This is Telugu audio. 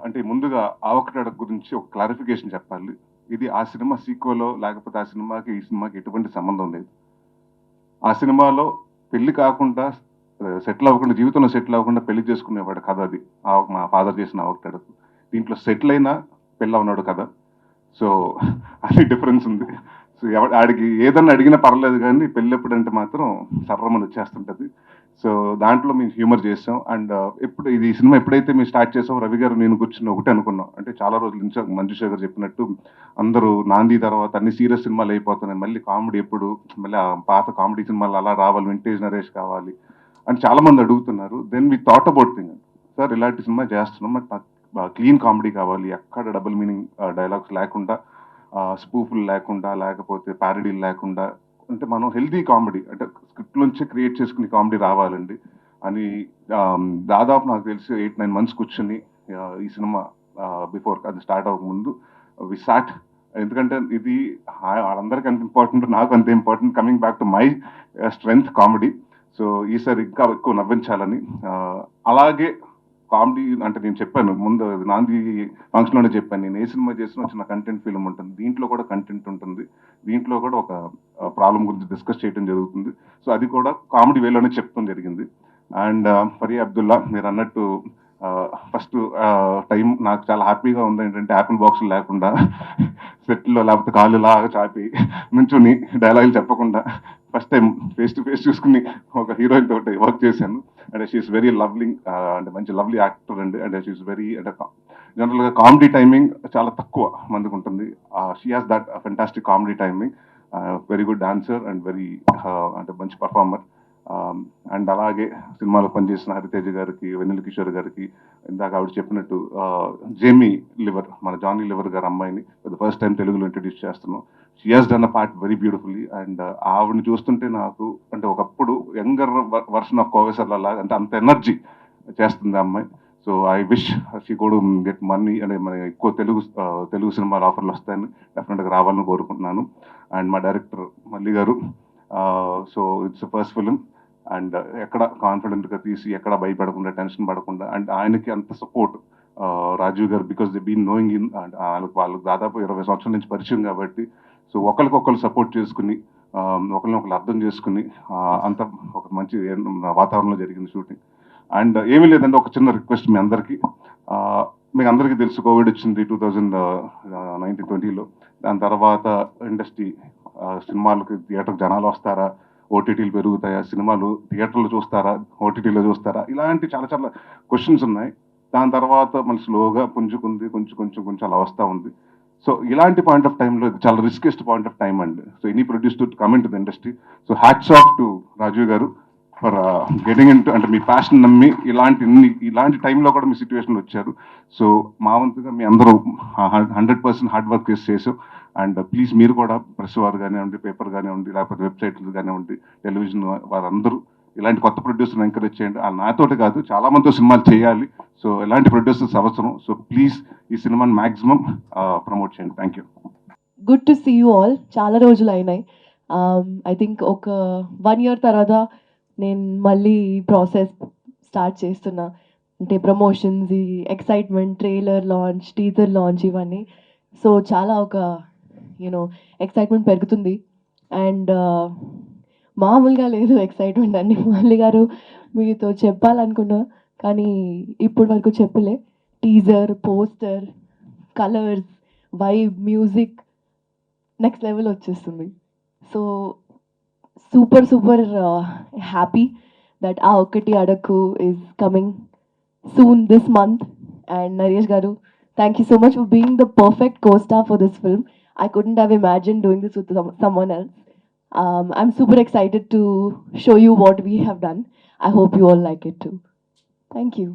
అంటే ముందుగా ఆవకటాడ గురించి ఒక క్లారిఫికేషన్ చెప్పాలి. ఇది ఆ సినిమా సీక్వెలో లేకపోతే ఆ సినిమాకి, ఈ సినిమాకి ఎటువంటి సంబంధం లేదు. ఆ సినిమాలో పెళ్లి కాకుండా సెటిల్ అవ్వకుండా, జీవితంలో సెటిల్ అవ్వకుండా పెళ్లి చేసుకునేవాడు కథ అది. మా ఫాదర్ చేసిన ఆవకటాడకు. దీంట్లో సెటిల్ అయినా పెళ్ళవనాడు కథ. సో అది డిఫరెన్స్ ఉంది. సో ఆడికి ఏదన్నా అడిగినా పర్లేదు కానీ పెళ్ళెప్పుడంటే మాత్రం సర్రమని వచ్చేస్తుంటది. సో దాంట్లో మేము హ్యూమర్ చేసాం. అండ్ ఎప్పుడు ఇది ఈ సినిమా ఎప్పుడైతే మేము స్టార్ట్ చేసాం, రవి గారు నేను కూర్చుని ఒకటే అనుకున్నాం. అంటే చాలా రోజుల నుంచి మంజుష గారు చెప్పినట్టు అందరూ నాంది తర్వాత అన్ని సీరియస్ సినిమాలు అయిపోతున్నాయి, మళ్ళీ కామెడీ ఎప్పుడు, మళ్ళీ ఆ పాత కామెడీ సినిమాలు అలా రావాలి, వింటేజ్ నరేష్ కావాలి అని చాలా మంది అడుగుతున్నారు. Then we thought about thing, sir ఇలాంటి సినిమా చేస్తున్నాం, బట్ నాకు క్లీన్ కామెడీ కావాలి, ఎక్కడ డబుల్ మీనింగ్ డైలాగ్స్ లేకుండా, స్పూఫులు లేకుండా, లేకపోతే ప్యారడీలు లేకుండా, అంటే మనం హెల్దీ కామెడీ అంటే స్క్రిప్ట్ నుంచి క్రియేట్ చేసుకునే కామెడీ రావాలండి అని దాదాపు నాకు తెలిసి 8-9 months కూర్చొని ఈ సినిమా బిఫోర్ అది స్టార్ట్ అవ్వకముందు వి సాట్. ఎందుకంటే ఇది వాళ్ళందరికీ అంత ఇంపార్టెంట్, నాకు అంత important, coming back to my strength comedy. So ఈసారి ఇంకా ఎక్కువ నవ్వించాలని, అలాగే కామెడీ అంటే నేను చెప్పాను ముందు నాంది ఫంక్షన్లోనే చెప్పాను, నేను ఏ సినిమా చేసినా చిన్న కంటెంట్ ఫిల్మ్ ఉంటుంది, దీంట్లో కూడా కంటెంట్ ఉంటుంది, దీంట్లో కూడా ఒక ప్రాబ్లం గురించి డిస్కస్ చేయడం జరుగుతుంది. సో అది కూడా కామెడీ వేలోనే చెప్తాం జరిగింది. అండ్ ఫరియా అబ్దుల్లా మీరు అన్నట్టు ఫస్ట్ టైం నాకు చాలా హ్యాపీగా ఉంది ఏంటంటే యాపిల్ బాక్స్ లేకుండా సెట్లో లేకపోతే కాళ్ళు లాగా చాపి నుంచుని డైలాగులు చెప్పకుండా first time face to face చూసుకుని ఒక హీరోయిన్ తోటి వర్క్ చేశాను. అండ్ షీఈస్ వెరీ లవ్లీ, అంటే మంచి లవ్లీ యాక్టర్ అండి. అండ్ షీఈస్ వెరీ అంటే జనరల్గా కామెడీ టైమింగ్ చాలా తక్కువ మందికి ఉంటుంది. She has that fantastic comedy timing, very good dancer and very అంటే మంచి పర్ఫార్మర్. అండ్ అలాగే సినిమాలో పనిచేసిన హరితేజ గారికి, వెన్నెల కిషోర్ గారికి, ఇందాక ఆవిడ చెప్పినట్టు జేమీ లివర్, మన జానీ లివర్ గారి అమ్మాయిని ఫస్ట్ టైం తెలుగులో ఇంట్రడ్యూస్ చేస్తున్నాం. She has done a part very beautifully. And ఆవిడని చూస్తుంటే నాకు అంటే ఒకప్పుడు యంగర్ వర్షన్ ఆఫ్ కోవేశ్వర్ల లాగా అంటే అంత ఎనర్జీ చేస్తుంది ఆ అమ్మాయి. సో ఐ విష్ షీ కూడా గెట్ మనీ అంటే మన ఎక్కువ తెలుగు సినిమాలు ఆఫర్లు వస్తాయని డెఫినెట్గా రావాలని కోరుకుంటున్నాను. అండ్ మా డైరెక్టర్ మల్లి గారు, so it's first film and ఎక్కడ కాన్ఫిడెంట్గా తీసి ఎక్కడ భయపడకుండా టెన్షన్ పడకుండా, అండ్ ఆయనకి అంత సపోర్ట్ రాజీవ్ గారు, because they been knowing in and వాళ్ళకి దాదాపు 20 సంవత్సరాల నుంచి పరిచయం కాబట్టి, సో ఒకరికొకరు సపోర్ట్ చేసుకుని ఒకరినొకరు అర్థం చేసుకుని అంత ఒక మంచి వాతావరణంలో జరిగింది షూటింగ్. అండ్ ఏమీ లేదంటే ఒక చిన్న రిక్వెస్ట్ మీ అందరికీ, మీకు అందరికీ తెలుసు కోవిడ్ వచ్చింది 2019-20లో. దాని తర్వాత ఇండస్ట్రీ సినిమాలకు థియేటర్కి జనాలు వస్తారా, ఓటీటీలు పెరుగుతాయా, సినిమాలు థియేటర్లో చూస్తారా, ఓటీటీలో చూస్తారా, ఇలాంటి చాలా చాలా క్వశ్చన్స్ ఉన్నాయి. దాని తర్వాత మళ్ళీ స్లోగా పుంజుకుంది, కొంచెం అలా వస్తూ ఉంది. సో ఇలాంటి పాయింట్ ఆఫ్ టైంలో ఇది చాలా రిస్కెస్ట్ పాయింట్ ఆఫ్ టైం అండి. So any produce to come in to the industry. So hats off to Rajiv గారు ఫర్ గెటింగ్ ఇన్ టు, అంటే మీ ప్యాషన్ నమ్మి ఇలాంటి టైంలో కూడా మీ సిచ్యువేషన్లో వచ్చారు. సో మా వంతుగా మీ అందరూ 100% హార్డ్ వర్క్ చేసాం. అండ్ ప్లీజ్ మీరు కూడా ప్రెస్ వారు కానివ్వండి, పేపర్ కానివ్వండి, లేకపోతే వెబ్సైట్లు కానివ్వండి, టెలివిజన్ వారందరూ ఇలాంటి కొత్త ప్రొడ్యూసర్ని ఎంకరేజ్ చేయండి. నాతోటి కాదు, చాలా మందితో సినిమాలు చేయాలి. సో ఇలాంటి ప్రొడ్యూసర్స్ అవసరం. సో ప్లీజ్ ఈ సినిమాని మ్యాక్సిమం ప్రమోట్ చేయండి. Thank you. Good to see you all. చాలా రోజులు అయినాయి. ఐ థింక్ ఒక 1 year తర్వాత నేను మళ్ళీ ప్రాసెస్ స్టార్ట్ చేస్తున్నా. అంటే ప్రమోషన్స్, ఈ excitement, trailer launch, teaser launch ఇవన్నీ. సో చాలా ఒక ఎక్సైట్మెంట్ పెరుగుతుంది. అండ్ మామూలుగా లేదు ఎక్సైట్మెంట్ అండి. మల్లి గారు మీతో చెప్పాలనుకున్నా కానీ ఇప్పటి వరకు చెప్పలే. Teaser, poster, colours, vibe, music next level వచ్చేస్తుంది. సో సూపర్ హ్యాపీ దట్ ఆ ఒక్కటి అడక్కు is coming soon this month. And Naresh Garu, thank you so much for being the perfect co-star for this film. I couldn't have imagined doing this with someone else. I'm super excited to show you what we have done. I hope you all like it too. Thank you.